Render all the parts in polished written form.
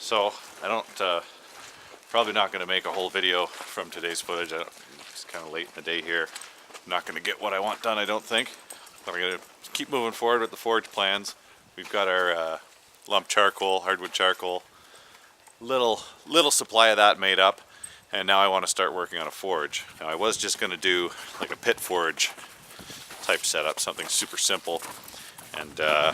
So I don't, probably not going to make a whole video from today's footage. It's kind of late in the day here. I'm not going to get what I want done, I don't think. But I'm going to keep moving forward with the forge plans. We've got our lump charcoal, hardwood charcoal, little supply of that made up, and now I want to start working on a forge. Now I was just going to do like a pit forge type setup, something super simple, and I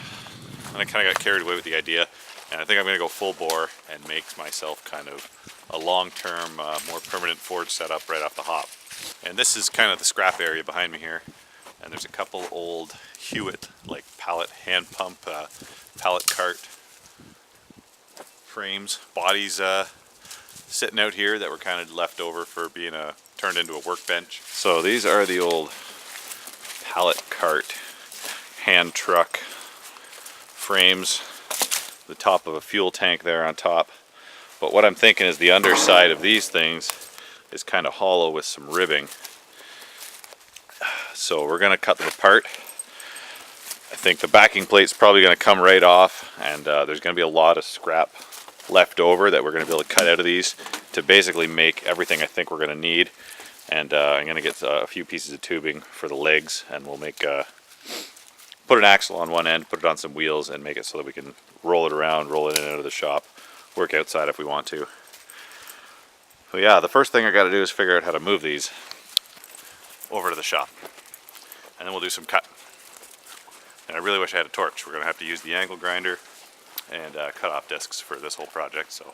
kind of got carried away with the idea, and I think I'm going to go full bore and make myself kind of a long-term, more permanent forge setup right off the hop. And this is kind of the scrap area behind me here, and there's a couple old Hewitt like pallet hand pump pallet cart frames, bodies sitting out here that were kind of left over for being turned into a workbench. So these are the old pallet cart hand truck frames, the top of a fuel tank there on top. But what I'm thinking is the underside of these things is kind of hollow with some ribbing. So we're going to cut them apart. I think the backing plate's probably going to come right off, and there's going to be a lot of scrap left over that we're going to be able to cut out of these to basically make everything I think we're going to need. And I'm going to get a few pieces of tubing for the legs, and we'll make put an axle on one end, put it on some wheels, and make it so that we can roll it around, roll it in and out of the shop, work outside if we want to. So yeah, the first thing I got to do is figure out how to move these over to the shop, and then we'll do some cut. And I really wish I had a torch. We're going to have to use the angle grinder and cut off discs for this whole project, so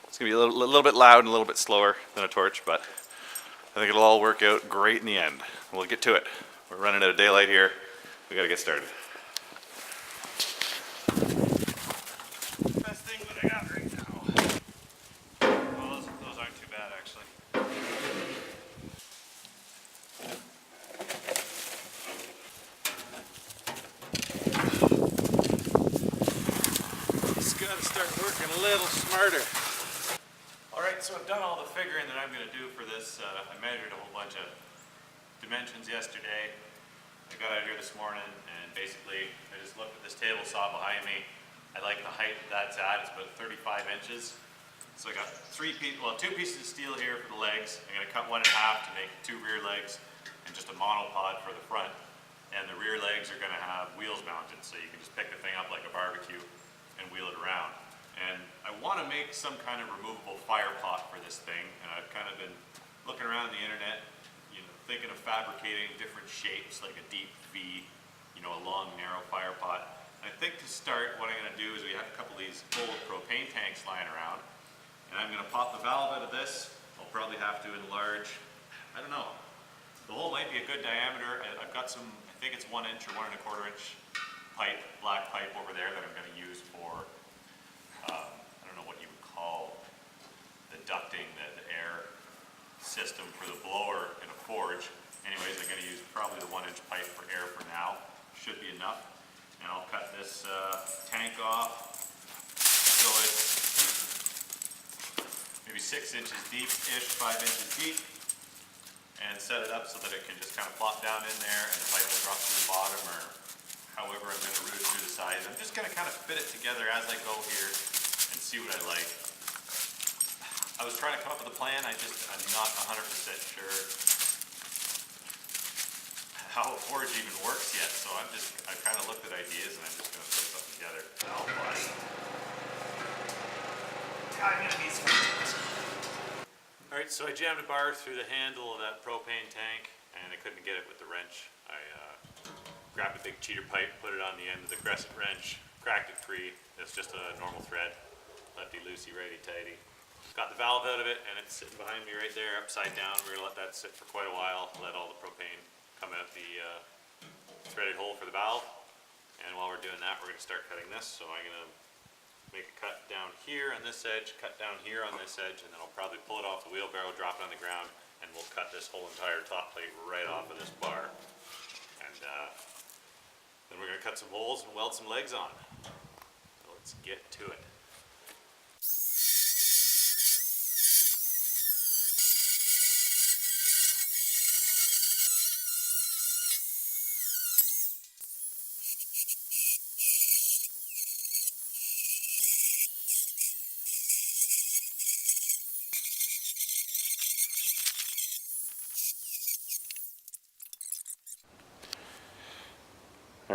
it's going to be a little bit loud and a little bit slower than a torch, but I think it'll all work out great in the end. We'll get to it. We're running out of daylight here. We got to get started. Best thing that I got right now. Well, those aren't too bad actually. Just got to start working a little smarter. Alright, so I've done all the figuring that I'm going to do for this. I measured a whole bunch of dimensions yesterday. I got out here this morning, and basically I just looked at this table saw behind me. I like the height that's at. It's about 35 inches. So I got two pieces of steel here for the legs. I'm going to cut one in half to make two rear legs and just a monopod for the front. And the rear legs are going to have wheels mounted, so you can just pick the thing up like a barbecue and wheel it around. And I want to make some kind of removable fire pot for this thing, and I've kind of been looking around the internet, thinking of fabricating different shapes, like a deep V, a long, narrow fire pot. And I think to start, what I'm going to do is we have a couple of these old propane tanks lying around, and I'm going to pop the valve out of this. I'll probably have to enlarge, I don't know, the hole might be a good diameter. I've got some, I think it's 1 inch or 1 1/4 inch pipe, black pipe over there that I'm going to use for, I don't know what you would call the ducting, the air system for the blower in a forge. Anyways, I'm going to use probably the 1 inch pipe for air for now. Should be enough. And I'll cut this tank off so it's maybe 6 inches deep-ish, 5 inches deep, and set it up so that it can just kind of plop down in there and the pipe will drop to the bottom, or however I'm going to route it through the sides. I'm just going to kind of fit it together as I go here and see what I like. I was trying to come up with a plan. I'm not 100% sure how a forge even works yet. So I've kind of looked at ideas, and I'm just going to put something together. I'm going to need some tools. Alright, so I jammed a bar through the handle of that propane tank, and I couldn't get it with the wrench. I grabbed a big cheater pipe, put it on the end of the crescent wrench, cracked it free. It's just a normal thread, lefty-loosey, righty-tighty. Got the valve out of it, and it's sitting behind me right there, upside down. We're going to let that sit for quite a while, let all the propane come out the threaded hole for the valve. And while we're doing that, we're going to start cutting this. So I'm going to make a cut down here on this edge, cut down here on this edge, and then I'll probably pull it off the wheelbarrow, drop it on the ground, and we'll cut this whole entire top plate right off of this bar. And then we're going to cut some holes and weld some legs on. So let's get to it.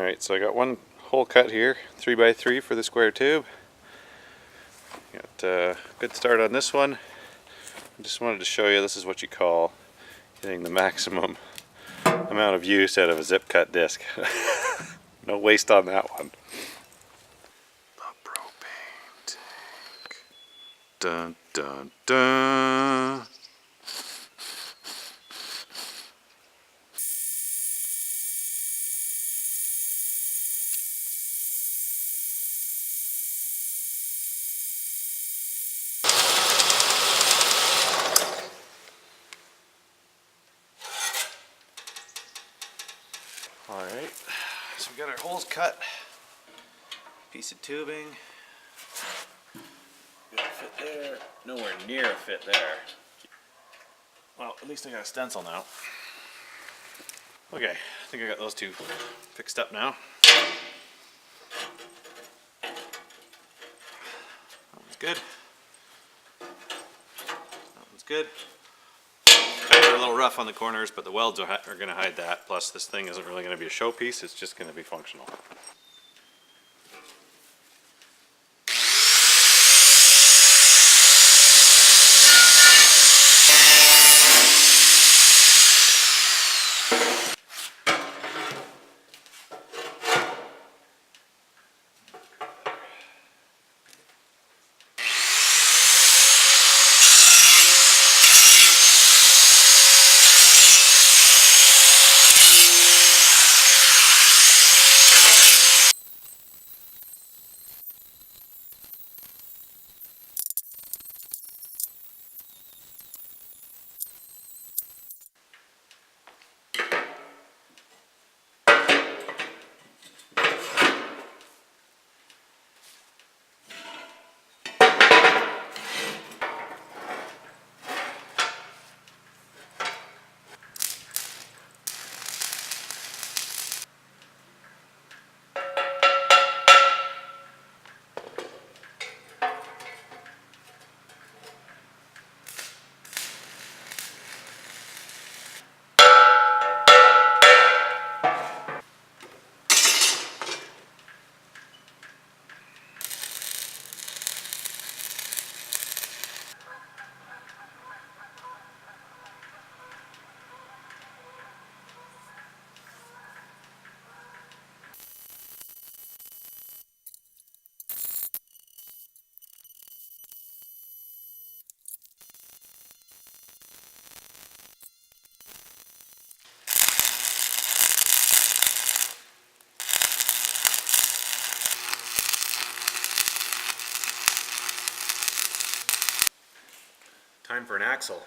Alright, so I got one hole cut here, 3x3 for the square tube. Got a good start on this one. I just wanted to show you this is what you call getting the maximum amount of use out of a zip cut disc. No waste on that one. The propane tank. Dun dun dun. Alright, so we got our holes cut, piece of tubing, good fit there, nowhere near a fit there. Well, at least I got a stencil now. Okay, I think I got those two fixed up now. That one's good. That one's good. They're a little rough on the corners, but the welds are going to hide that. Plus, this thing isn't really going to be a showpiece, it's just going to be functional. Time for an axle.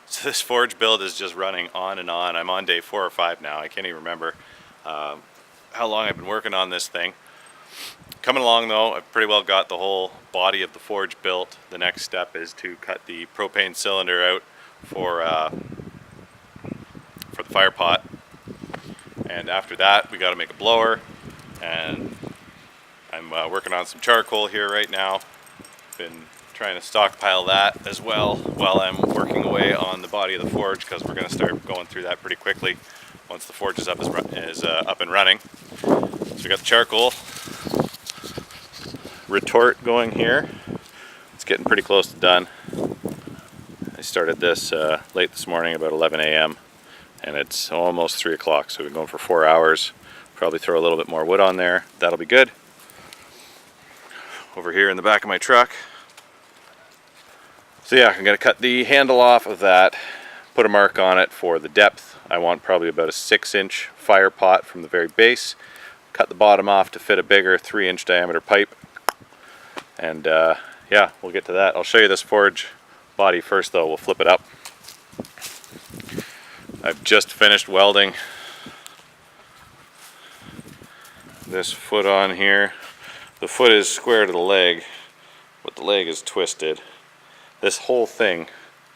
So this forge build is just running on and on. I'm on day 4 or 5 now. I can't even remember how long I've been working on this thing. Coming along though, I've pretty well got the whole body of the forge built. The next step is to cut the propane cylinder out for the fire pot. And after that, we got to make a blower, and I'm working on some charcoal here right now. Been trying to stockpile that as well while I'm working away on the body of the forge, because we're going to start going through that pretty quickly once the forge is up and running. So we got the charcoal retort going here. It's getting pretty close to done. I started this late this morning, about 11 a.m. and it's almost 3 o'clock, so we've been going for 4 hours. Probably throw a little bit more wood on there. That'll be good. Over here in the back of my truck. So yeah, I'm going to cut the handle off of that, put a mark on it for the depth. I want probably about a 6-inch fire pot from the very base. Cut the bottom off to fit a bigger 3-inch diameter pipe. And yeah, we'll get to that. I'll show you this forge body first though. We'll flip it up. I've just finished welding this foot on here. The foot is square to the leg, but the leg is twisted. This whole thing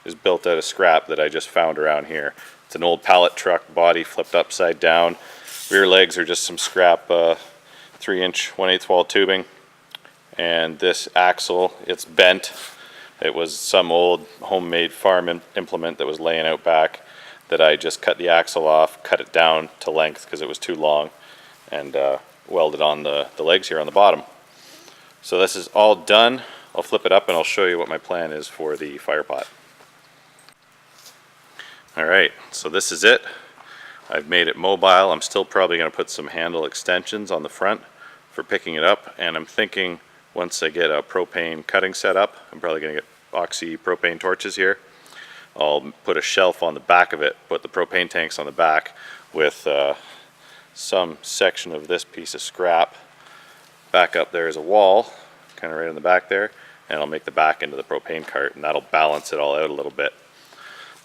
is built out of scrap that I just found around here. It's an old pallet truck body flipped upside down. Rear legs are just some scrap 3-inch 1/8 wall tubing. And this axle, it's bent. It was some old homemade farm implement that was laying out back that I just cut the axle off, cut it down to length because it was too long, and welded on the legs here on the bottom. So this is all done. I'll flip it up and I'll show you what my plan is for the fire pot. Alright, so this is it. I've made it mobile. I'm still probably going to put some handle extensions on the front for picking it up, and I'm thinking once I get a propane cutting set up, I'm probably going to get oxy propane torches here. I'll put a shelf on the back of it, put the propane tanks on the back with some section of this piece of scrap. Back up there is a wall, kind of right in the back there, and I'll make the back into the propane cart, and that'll balance it all out a little bit.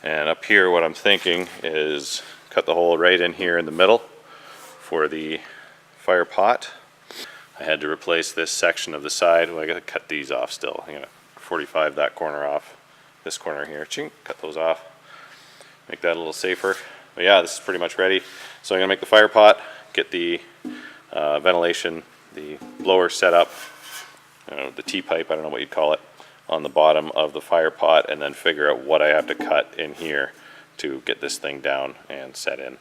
And up here what I'm thinking is cut the hole right in here in the middle for the fire pot. I had to replace this section of the side. Well, I got to cut these off still. I'm going to 45 that corner off. This corner here, chink, cut those off. Make that a little safer. But yeah, this is pretty much ready. So I'm going to make the fire pot, get the ventilation, the blower set up, the T-pipe, I don't know what you'd call it, on the bottom of the fire pot, and then figure out what I have to cut in here to get this thing down and set in.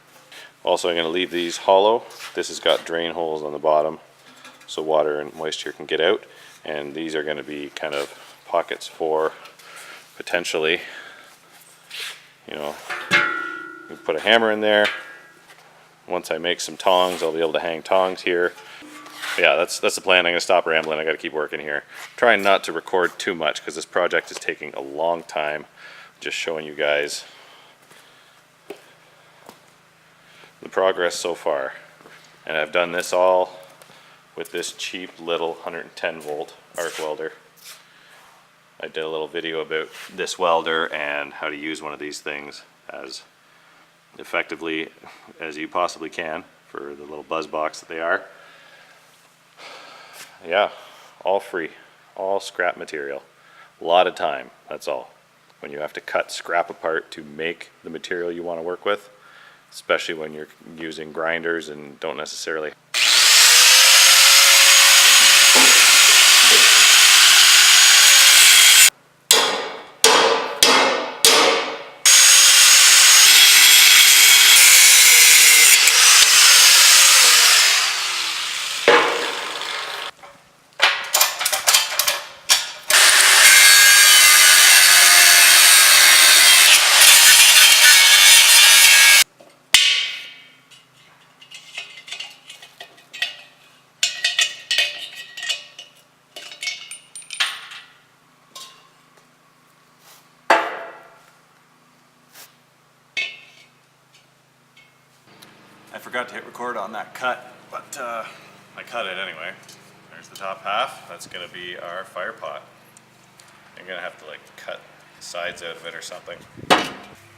Also, I'm going to leave these hollow. This has got drain holes on the bottom so water and moisture can get out, and these are going to be kind of pockets for potentially, you put a hammer in there. Once I make some tongs, I'll be able to hang tongs here. But yeah, that's the plan. I'm going to stop rambling. I got to keep working here. Trying not to record too much because this project is taking a long time. Just showing you guys the progress so far. And I've done this all with this cheap little 110 volt arc welder. I did a little video about this welder and how to use one of these things as effectively as you possibly can for the little buzz box that they are. Yeah, all free, all scrap material. A lot of time, that's all. When you have to cut scrap apart to make the material you want to work with, especially when you're using grinders and don't necessarily I forgot to hit record on that cut, but I cut it anyway. There's the top half. That's going to be our fire pot. I'm going to have to cut the sides out of it or something.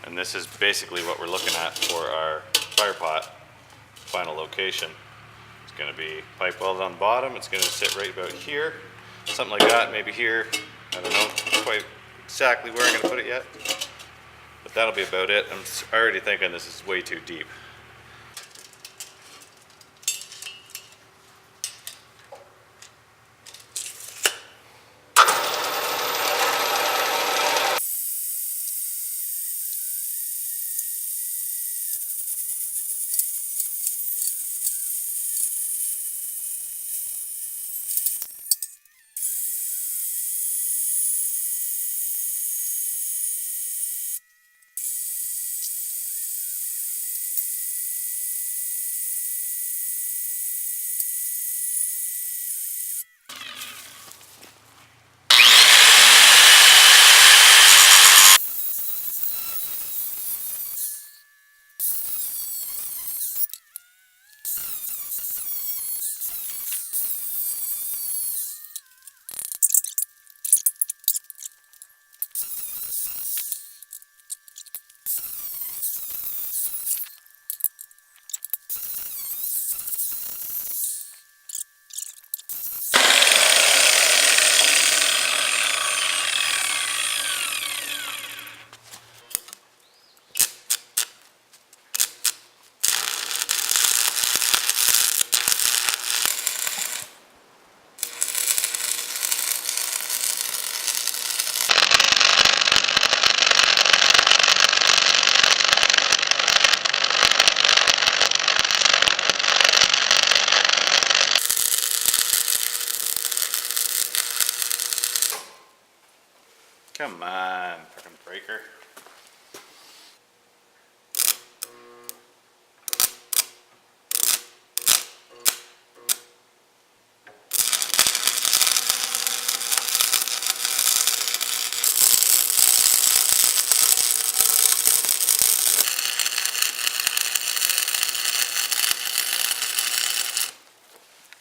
And this is basically what we're looking at for our fire pot final location. It's going to be pipe welded on the bottom. It's going to sit right about here. Something like that, maybe here. I don't know quite exactly where I'm going to put it yet. But that'll be about it. I'm already thinking this is way too deep. Come on, frickin' breaker.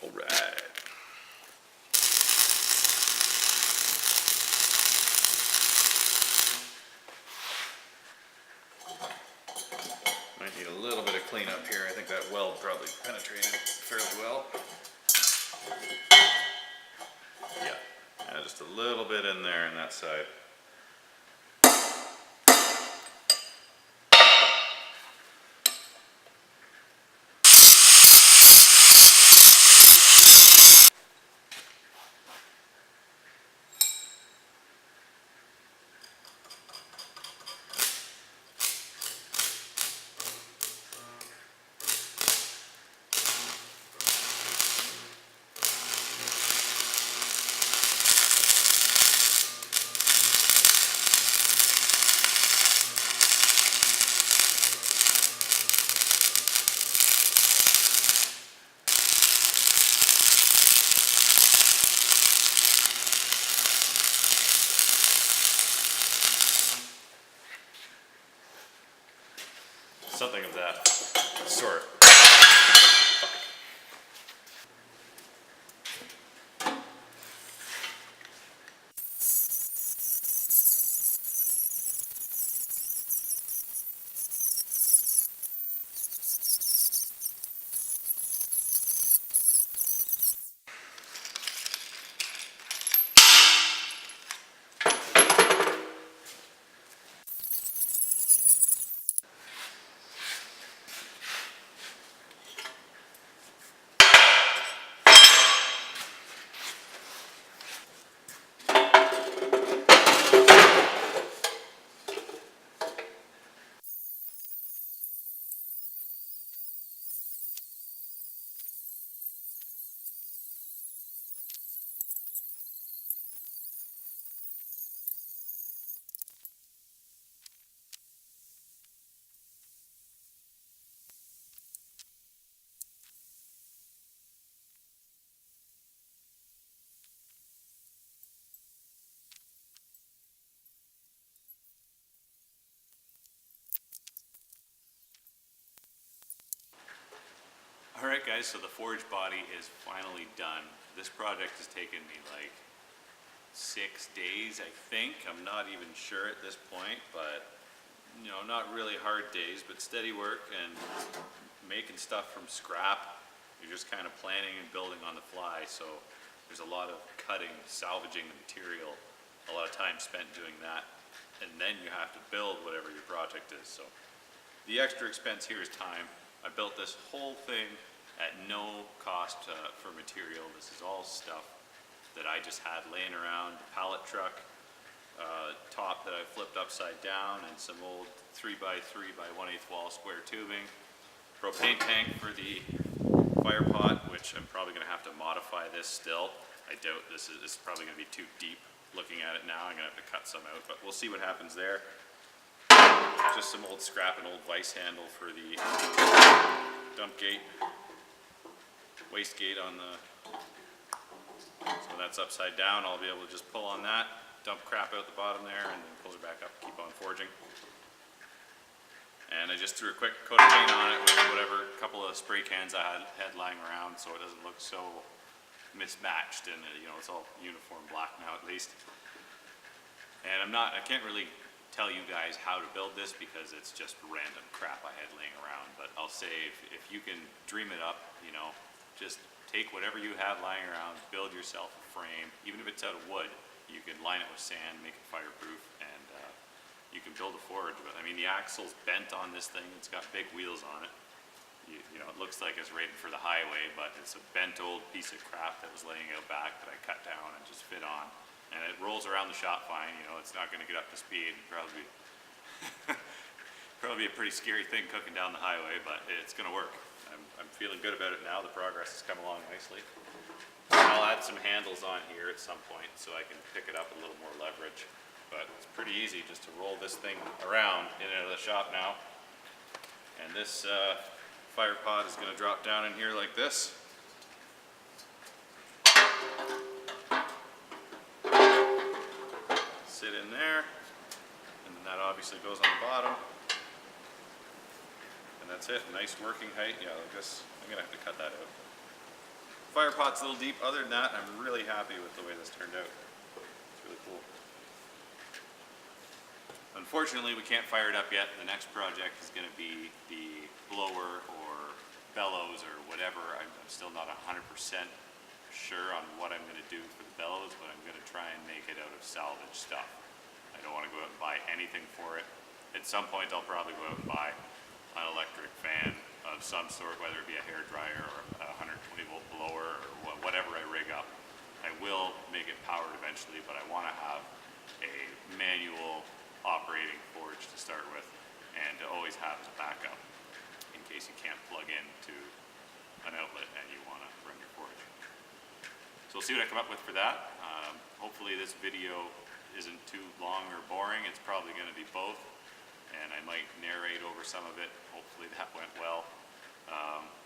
All right. Might need a little bit of cleanup here. I think that weld probably penetrated fairly well. Yeah, just a little bit in there on that side. Something of that sort. Alright guys, so the forge body is finally done. This project has taken me like 6 days, I think. I'm not even sure at this point, but you know, not really hard days, but steady work and making stuff from scrap. You're just kind of planning and building on the fly, so there's a lot of cutting, salvaging the material, a lot of time spent doing that, and then you have to build whatever your project is. So the extra expense here is time. I built this whole thing at no cost for material. This is all stuff that I just had laying around. The pallet truck top that I flipped upside down, and some old 3x3 by 1/8 wall square tubing. Propane tank for the fire pot, which I'm probably going to have to modify this still. I doubt this is probably going to be too deep. Looking at it now, I'm going to have to cut some out, but we'll see what happens there. Just some old scrap and old vise handle for the dump gate, waste gate on the, so that's upside down. I'll be able to just pull on that, dump crap out the bottom there, and then pull it back up, keep on forging. And I just threw a quick coat of paint on it with whatever couple of spray cans I had lying around, so it doesn't look so mismatched, and you know, it's all uniform black now at least. And I can't really tell you guys how to build this because it's just random crap I had laying around, but I'll say if you can dream it up, you know, just take whatever you have lying around, build yourself a frame, even if it's out of wood. You can line it with sand, make it fireproof, and you can build a forge. But I mean, the axle's bent on this thing. It's got big wheels on it. You know, it looks like it's rated for the highway, but it's a bent old piece of crap that was laying out back that I cut down and just fit on. And it rolls around the shop fine. You know, it's not going to get up to speed. Probably a pretty scary thing cooking down the highway, but it's going to work. I'm feeling good about it now. The progress has come along nicely. I'll add some handles on here at some point so I can pick it up with a little more leverage. but it's pretty easy just to roll this thing around in and out of the shop now. And this fire pot is going to drop down in here like this. Sit in there, and then that obviously goes on the bottom. And that's it, nice working height. Yeah, like this. I'm going to have to cut that out. Fire pot's a little deep. Other than that, I'm really happy with the way this turned out. It's really cool. Unfortunately, we can't fire it up yet. The next project is going to be the blower or bellows or whatever. I'm still not 100% sure on what I'm going to do for the bellows, but I'm going to try and make it out of salvage stuff. I don't want to go out and buy anything for it. At some point, I'll probably go out and buy an electric fan of some sort, whether it be a hair dryer or a 120 volt blower or whatever I rig up. I will make it powered eventually, but I want to have a manual operating forge to start with, and to always have as a backup in case you can't plug into an outlet and you want to run your forge. So we'll see what I come up with for that. Hopefully this video isn't too long or boring. It's probably going to be both, and I might narrate over some of it. Hopefully that went well.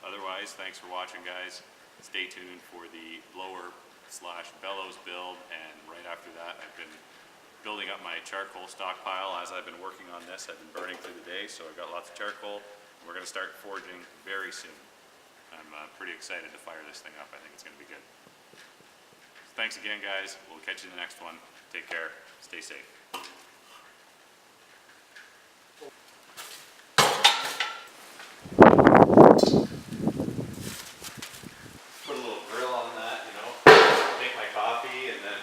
Otherwise, thanks for watching, guys. Stay tuned for the blower / bellows build, and right after that I've been building up my charcoal stockpile. As I've been working on this, I've been burning through the day, so I've got lots of charcoal. We're going to start forging very soon. I'm pretty excited to fire this thing up. I think it's going to be good. So thanks again, guys. We'll catch you in the next one. Take care. Stay safe. Put a little grill on that, you know. Make my coffee, and then...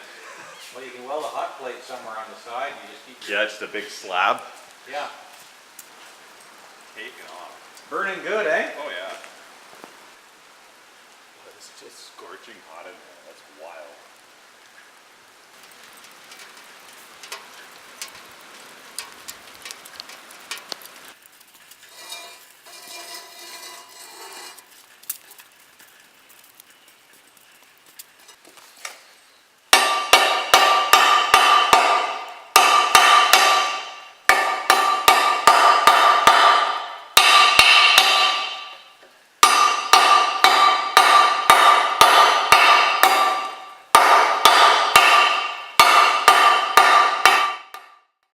Well, you can weld a hot plate somewhere on the side. You just keep. Yeah, just a big slab. Yeah. Taking off. Burning good, eh? Oh yeah. It's just scorching hot in there. That's wild.